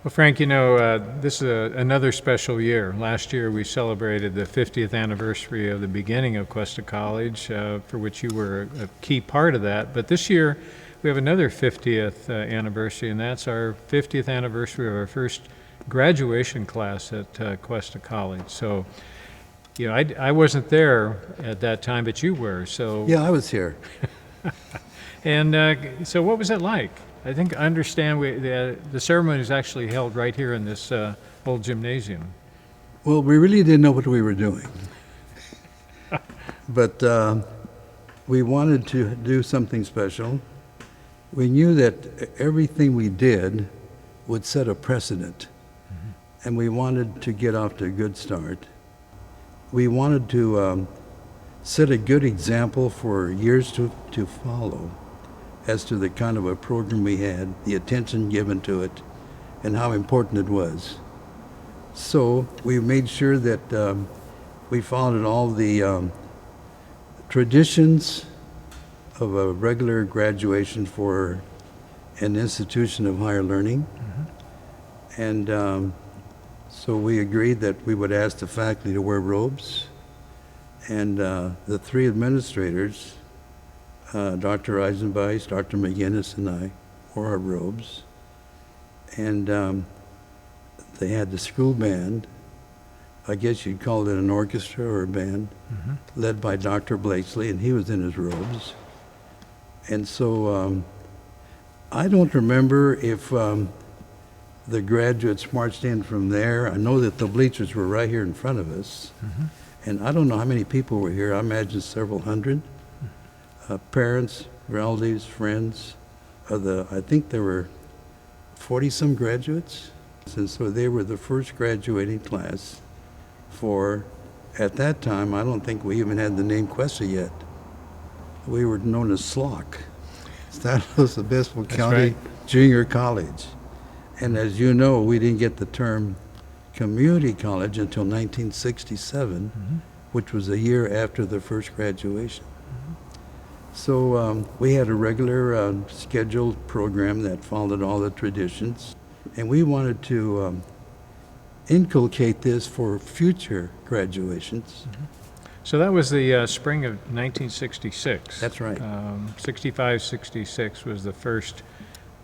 Well, Frank, this is another special year. Last year we celebrated the 50th anniversary of the beginning of Cuesta College, for which you were a key part of that. But this year we have another 50th anniversary, and that's our 50th anniversary of our first graduation class at Cuesta College. So, I wasn't there at that time, but you were. So Yeah, I was here. And so what was it like? I think I understand the ceremony is actually held right here in this old gymnasium. Well, we really didn't know what we were doing. But we wanted to do something special. We knew that everything we did would set a precedent. And we wanted to get off to a good start. We wanted to set a good example for years to follow as to the kind of a program we had, the attention given to it, and how important it was. So we made sure that we followed all the traditions of a regular graduation for an institution of higher learning. And so we agreed that we would ask the faculty to wear robes, and the three administrators, Dr. Eisenbeis, Dr. McGinnis, and I wore our robes. And they had the school band, I guess you'd call it an orchestra or a band, led by Dr. Blakesley, and he was in his robes. And so I don't remember if the graduates marched in from there. I know that the bleachers were right here in front of us. And I don't know how many people were here. I imagine several hundred. Parents, relatives, friends. I think there were 40-some graduates. And so they were the first graduating class for, at that time, I don't think we even had the name Cuesta yet. We were known as SLOC, San Luis Obispo County Junior College. And as you know, we didn't get the term community college until 1967, which was a year after the first graduation. So we had a regular scheduled program that followed all the traditions, and we wanted to inculcate this for future graduations. So that was the spring of 1966. That's right. 65, 66 was the first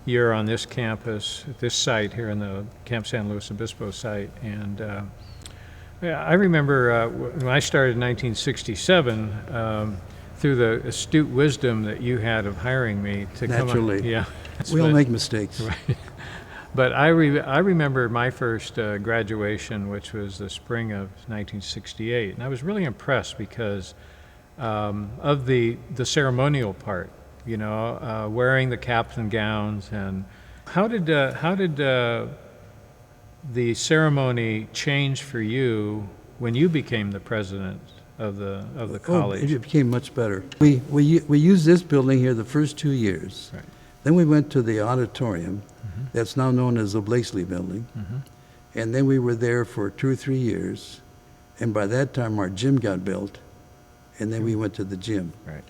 year on this campus, at this site here in the Camp San Luis Obispo site. And I remember when I started in 1967, through the astute wisdom that you had of hiring me to Naturally. come on. Yeah. We all make mistakes. Right. But I remember my first graduation, which was the spring of 1968, and I was really impressed because of the ceremonial part, wearing the caps and gowns. And how did the ceremony change for you when you became the president of the college? It became much better. We used this building here the first 2 years. Right. Then we went to the auditorium, that's now known as the Blakesley Building. And then we were there for 2 or 3 years. And by that time, our gym got built. And then we went to the gym. Right.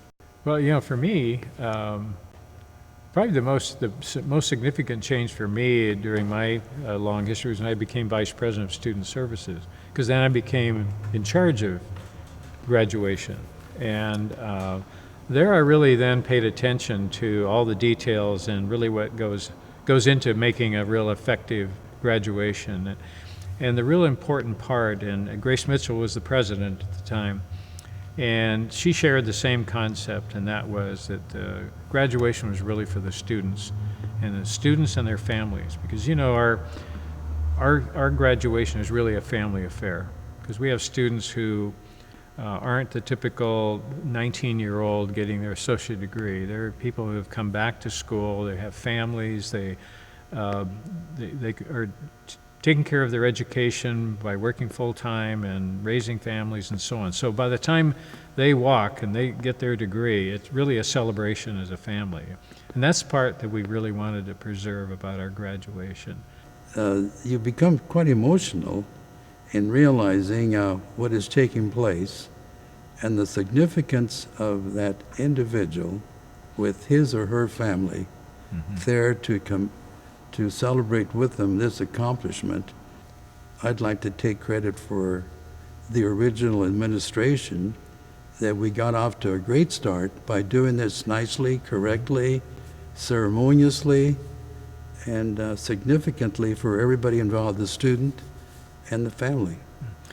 Well, for me, probably the most significant change for me during my long history was when I became vice president of student services, because then I became in charge of graduation. And there I really then paid attention to all the details and really what goes into making a real effective graduation. And the real important part, and Grace Mitchell was the president at the time, and she shared the same concept, and that was that graduation was really for the students and their families, because our graduation is really a family affair, because we have students who aren't the typical 19-year-old getting their associate degree. They're people who have come back to school, they have families, they are taking care of their education by working full-time and raising families and so on. So by the time they walk and they get their degree, it's really a celebration as a family. And that's the part that we really wanted to preserve about our graduation. You become quite emotional in realizing what is taking place and the significance of that individual with his or her family there to to celebrate with them this accomplishment, I'd like to take credit for the original administration that we got off to a great start by doing this nicely, correctly, ceremoniously, and significantly for everybody involved, the student and the family.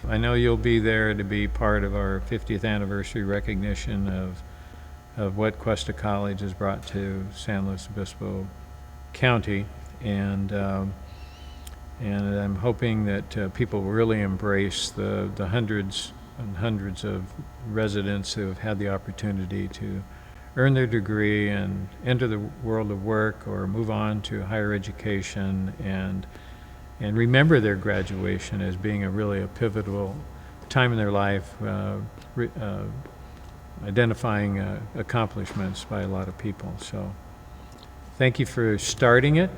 I know you'll be there to be part of our 50th anniversary recognition of what Cuesta College has brought to San Luis Obispo County, and I'm hoping that people will really embrace the hundreds and hundreds of residents who have had the opportunity to earn their degree and enter the world of work or move on to higher education, and remember their graduation as being a pivotal time in their life, identifying accomplishments by a lot of people. So thank you for starting it,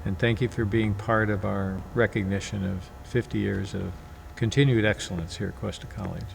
and thank you for being part of our recognition of 50 years of continued excellence here at Cuesta College.